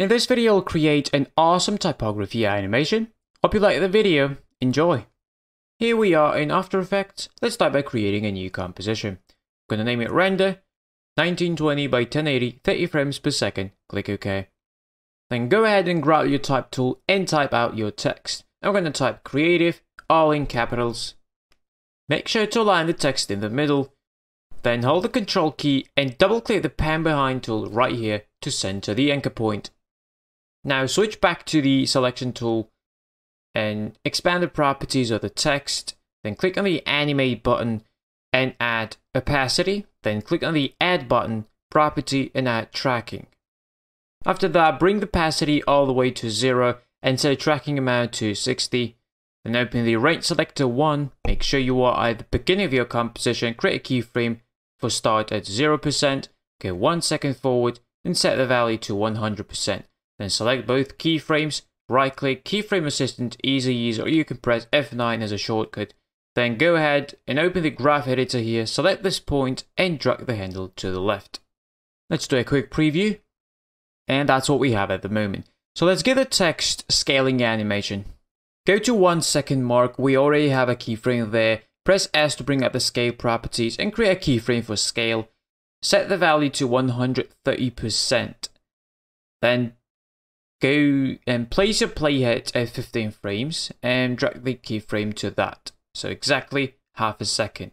In this video, I'll create an awesome typography animation. Hope you like the video. Enjoy! Here we are in After Effects. Let's start by creating a new composition. I'm going to name it Render, 1920 by 1080, 30 frames per second. Click OK. Then go ahead and grab your type tool and type out your text. I'm going to type creative, all in capitals. Make sure to align the text in the middle. Then hold the Control key and double click the pan behind tool right here to center the anchor point. Now switch back to the selection tool and expand the properties of the text. Then click on the animate button and add opacity. Then click on the add button, property, and add tracking. After that, bring the opacity all the way to 0 and set the tracking amount to 60. Then open the range selector 1. Make sure you are at the beginning of your composition. Create a keyframe for start at 0%. Go 1 second forward and set the value to 100%. Then select both keyframes. Right click, Keyframe Assistant, easy use, or you can press F9 as a shortcut. Then go ahead and open the graph editor here. Select this point and drag the handle to the left. Let's do a quick preview. And that's what we have at the moment. So let's get a text scaling animation. Go to 1 second mark. We already have a keyframe there. Press S to bring up the scale properties and create a keyframe for scale. Set the value to 130%. Then go and place your playhead at 15 frames and drag the keyframe to that. So exactly half a second.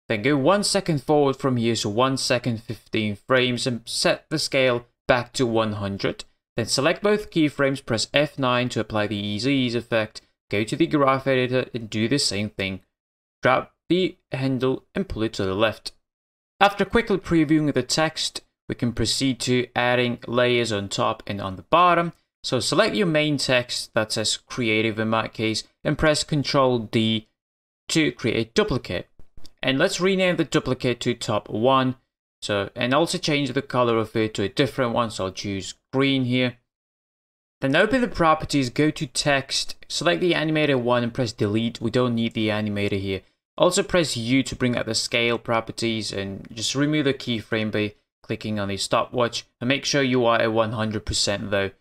Then go 1 second forward from here, so 1 second 15 frames, and set the scale back to 100. Then select both keyframes, press F9 to apply the easy ease effect. Go to the graph editor and do the same thing. Grab the handle and pull it to the left. After quickly previewing the text, we can proceed to adding layers on top and on the bottom. So select your main text that says creative in my case and press Ctrl D to create a duplicate. And let's rename the duplicate to top 1. And also change the color of it to a different one. So I'll choose green here. Then open the properties, go to text, select the animator one and press delete. We don't need the animator here. Also press U to bring out the scale properties and just remove the keyframe by clicking on the stopwatch, and make sure you are at 100% though.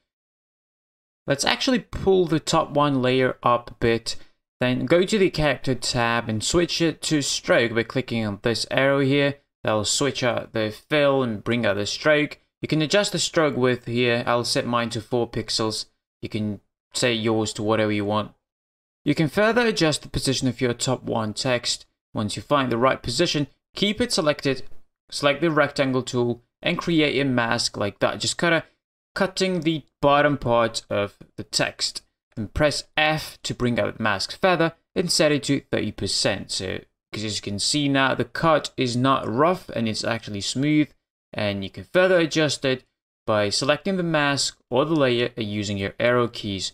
Let's actually pull the top one layer up a bit. Then go to the character tab and switch it to stroke by clicking on this arrow here. That'll switch out the fill and bring out the stroke. You can adjust the stroke width here. I'll set mine to 4 pixels. You can set yours to whatever you want. You can further adjust the position of your top one text. Once you find the right position, keep it selected. Select the rectangle tool and create a mask like that. Just kind of cutting the bottom part of the text. And press F to bring out the mask feather and set it to 30%. So, because as you can see now, the cut is not rough and it's actually smooth. And you can further adjust it by selecting the mask or the layer and using your arrow keys.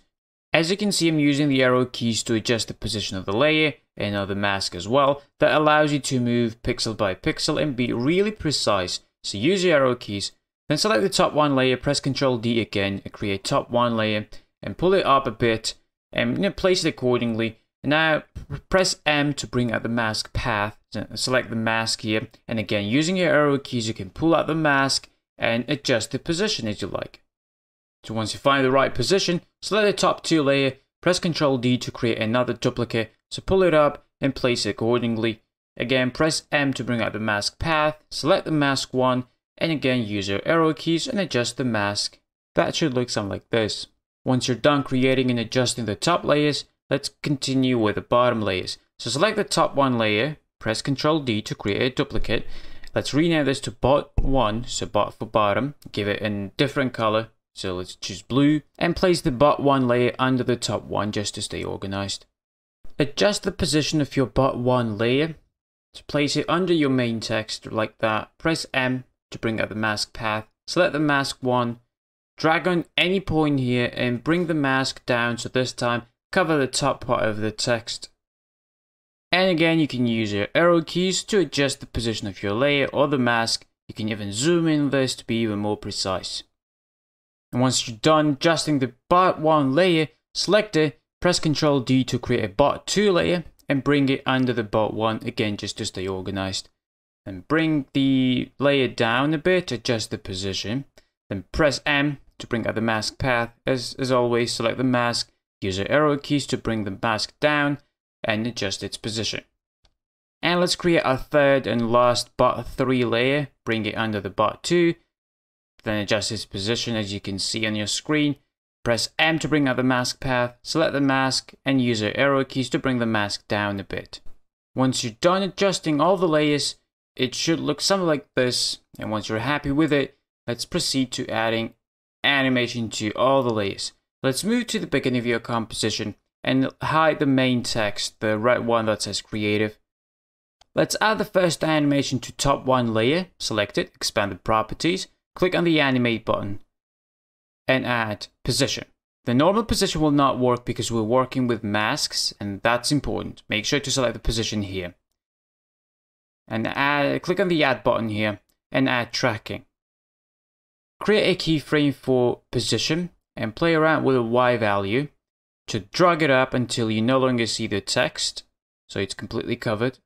As you can see, I'm using the arrow keys to adjust the position of the layer and of the mask as well. That allows you to move pixel by pixel and be really precise. So use your arrow keys. Then select the top one layer, press Ctrl D again and create top one layer and pull it up a bit and place it accordingly. Now press M to bring out the mask path. Select the mask here, and again using your arrow keys you can pull out the mask and adjust the position as you like. So once you find the right position, select the top two layer, press Ctrl D to create another duplicate. So pull it up and place it accordingly. Again press M to bring out the mask path, select the mask one, and again use your arrow keys and adjust the mask. That should look something like this. Once you're done creating and adjusting the top layers, let's continue with the bottom layers. So select the top one layer, press Ctrl D to create a duplicate. Let's rename this to bot 1, so bot for bottom. Give it a different color, so let's choose blue. And place the bot 1 layer under the top one just to stay organized. Adjust the position of your bot 1 layer. To place it under your main text like that. Press M to bring out the mask path. Select the mask one. Drag on any point here and bring the mask down, so this time cover the top part of the text. And again you can use your arrow keys to adjust the position of your layer or the mask. You can even zoom in this to be even more precise. And once you're done adjusting the bot 1 layer, select it, press Ctrl D to create a bot 2 layer and bring it under the bot 1 again just to stay organized. And bring the layer down a bit, adjust the position. Then press M to bring out the mask path. As always, select the mask, use your arrow keys to bring the mask down and adjust its position. And let's create our third and last bot 3 layer, bring it under the bot 2, then adjust its position as you can see on your screen. Press M to bring out the mask path, select the mask and use your arrow keys to bring the mask down a bit. Once you're done adjusting all the layers, it should look something like this, and once you're happy with it, let's proceed to adding animation to all the layers. Let's move to the beginning of your composition and hide the main text, the red one that says creative. Let's add the first animation to top 1 layer, select it, expand the properties, click on the animate button, and add position. The normal position will not work because we're working with masks, and that's important. Make sure to select the position here. And click on the add button here and add tracking. Create a keyframe for position and play around with a Y value to drag it up until you no longer see the text, so it's completely covered.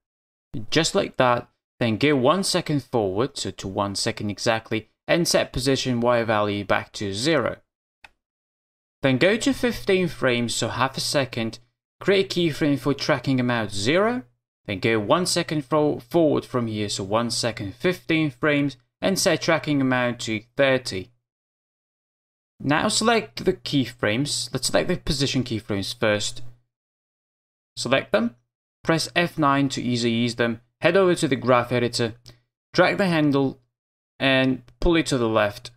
Just like that, then go 1 second forward, so to 1 second exactly, and set position Y value back to 0. Then go to 15 frames, so half a second, create a keyframe for tracking amount 0, then go 1 second forward from here, so 1 second 15 frames, and set tracking amount to 30. Now select the keyframes. Let's select the position keyframes first. Select them, press F9 to easily use them, head over to the graph editor, drag the handle and pull it to the left.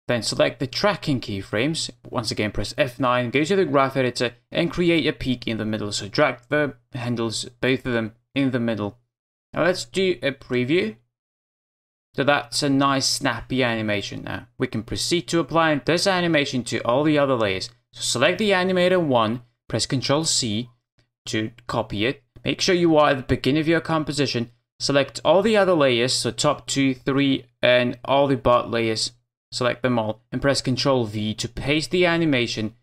Then select the tracking keyframes. Once again, press F9, go to the graph editor and create a peak in the middle. So drag the handles, both of them, in the middle. Now let's do a preview. So that's a nice snappy animation now. We can proceed to apply this animation to all the other layers. So select the animator 1, press Ctrl C to copy it. Make sure you are at the beginning of your composition. Select all the other layers, so top 2, 3, and all the bot layers. Select them all and press Ctrl V to paste the animation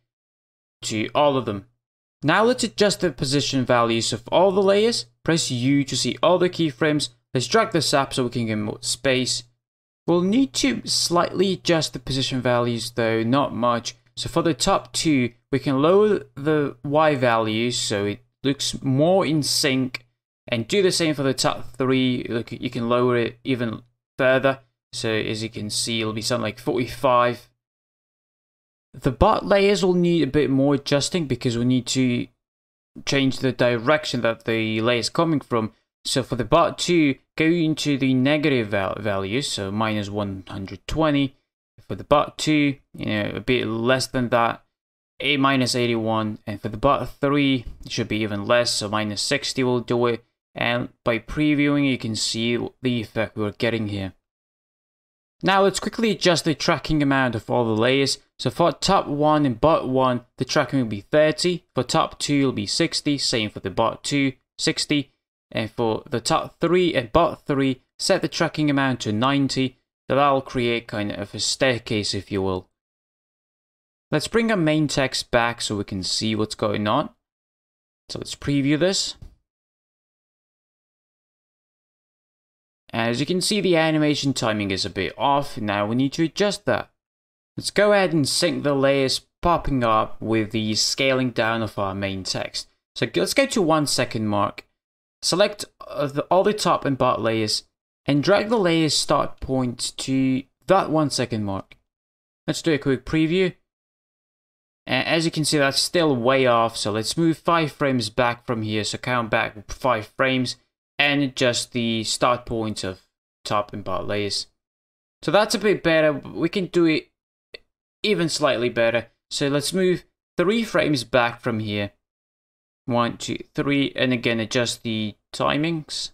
to all of them. Now let's adjust the position values of all the layers. Press U to see all the keyframes. Let's drag this up so we can get more space. We'll need to slightly adjust the position values though, not much. So for the top 2, we can lower the Y values so it looks more in sync, and do the same for the top 3. Look, you can lower it even further. So as you can see, it'll be something like 45. The bot layers will need a bit more adjusting because we need to change the direction that the layer is coming from. So for the bot 2, go into the negative values, so minus 120. For the bot 2, a bit less than that, minus 81. And for the bot 3, it should be even less, so minus 60 will do it. And by previewing, you can see the effect we're getting here. Now let's quickly adjust the tracking amount of all the layers. So for top 1 and bot 1, the tracking will be 30. For top 2, it'll be 60. Same for the bot 2, 60. And for the top 3 and bot 3, set the tracking amount to 90. So that'll create kind of a staircase, if you will. Let's bring our main text back so we can see what's going on. So let's preview this. As you can see, the animation timing is a bit off. Now we need to adjust that. Let's go ahead and sync the layers popping up with the scaling down of our main text. So let's go to 1 second mark. Select all the top and bottom layers and drag the layers start point to that 1 second mark. Let's do a quick preview. As you can see, that's still way off. So let's move 5 frames back from here. So count back 5 frames. And adjust the start point of top and bottom layers. So that's a bit better. We can do it even slightly better. So let's move 3 frames back from here. 1, 2, 3, and again adjust the timings.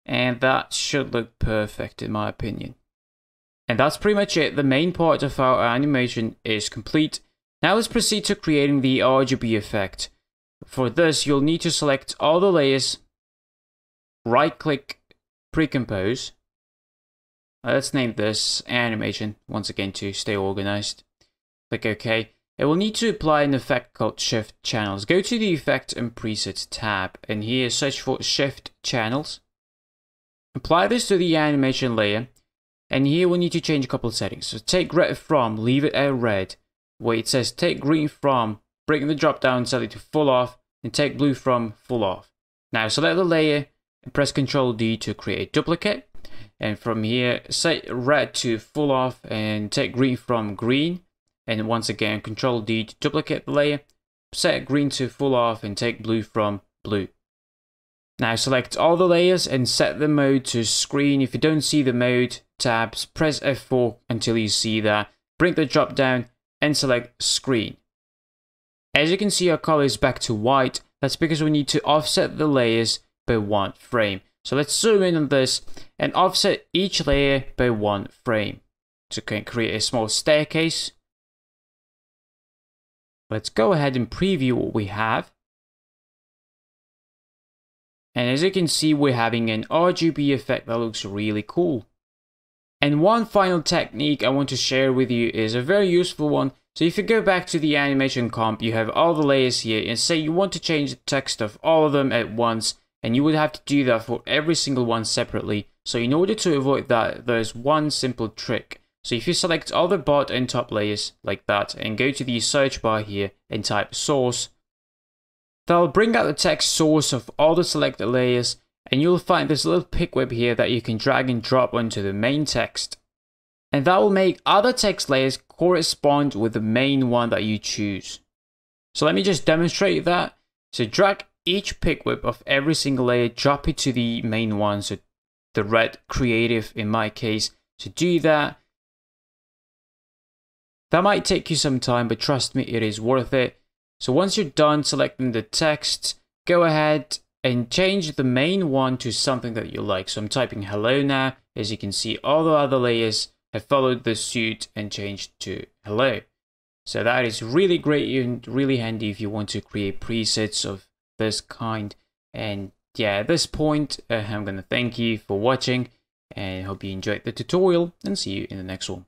And that should look perfect in my opinion. And that's pretty much it. The main part of our animation is complete. Now let's proceed to creating the RGB effect. For this, you'll need to select all the layers. Right click, pre-compose. Let's name this animation once again to stay organized. Click OK. It will need to apply an effect called Shift Channels. Go to the Effect and Presets tab and here search for Shift Channels. Apply this to the animation layer And here we need to change a couple of settings. So take red from, leave it at red. Where it says take green from, bring the drop down, set it to full off, and take blue from, full off. Now select the layer and press Ctrl D to create a duplicate. And from here, set red to full off and take green from green. And once again, Ctrl D to duplicate the layer. Set green to full off and take blue from blue. Now select all the layers and set the mode to screen. If you don't see the mode tabs, press F4 until you see that. Bring the drop down and select screen. As you can see, our color is back to white. That's because we need to offset the layers by 1 frame. So let's zoom in on this and offset each layer by 1 frame. So can create a small staircase. Let's go ahead and preview what we have. And as you can see, we're having an RGB effect that looks really cool. And one final technique I want to share with you is a very useful one. So if you go back to the animation comp, you have all the layers here, and say you want to change the text of all of them at once, and you would have to do that for every single one separately. So in order to avoid that, there's one simple trick. So if you select all the bottom and top layers like that, and go to the search bar here and type source, that'll bring out the text source of all the selected layers, and you'll find this little pick whip here that you can drag and drop onto the main text. And that will make other text layers correspond with the main one that you choose. So let me just demonstrate that. So drag each pick whip of every single layer, drop it to the main one, so the red creative in my case. So do that. That might take you some time, but trust me, it is worth it. So once you're done selecting the text, go ahead and change the main one to something that you like. So I'm typing hello now. As you can see, all the other layers have followed the suit and changed to hello. So that is really great and really handy if you want to create presets of this kind. And yeah, at this point, I'm going to thank you for watching and hope you enjoyed the tutorial and see you in the next one.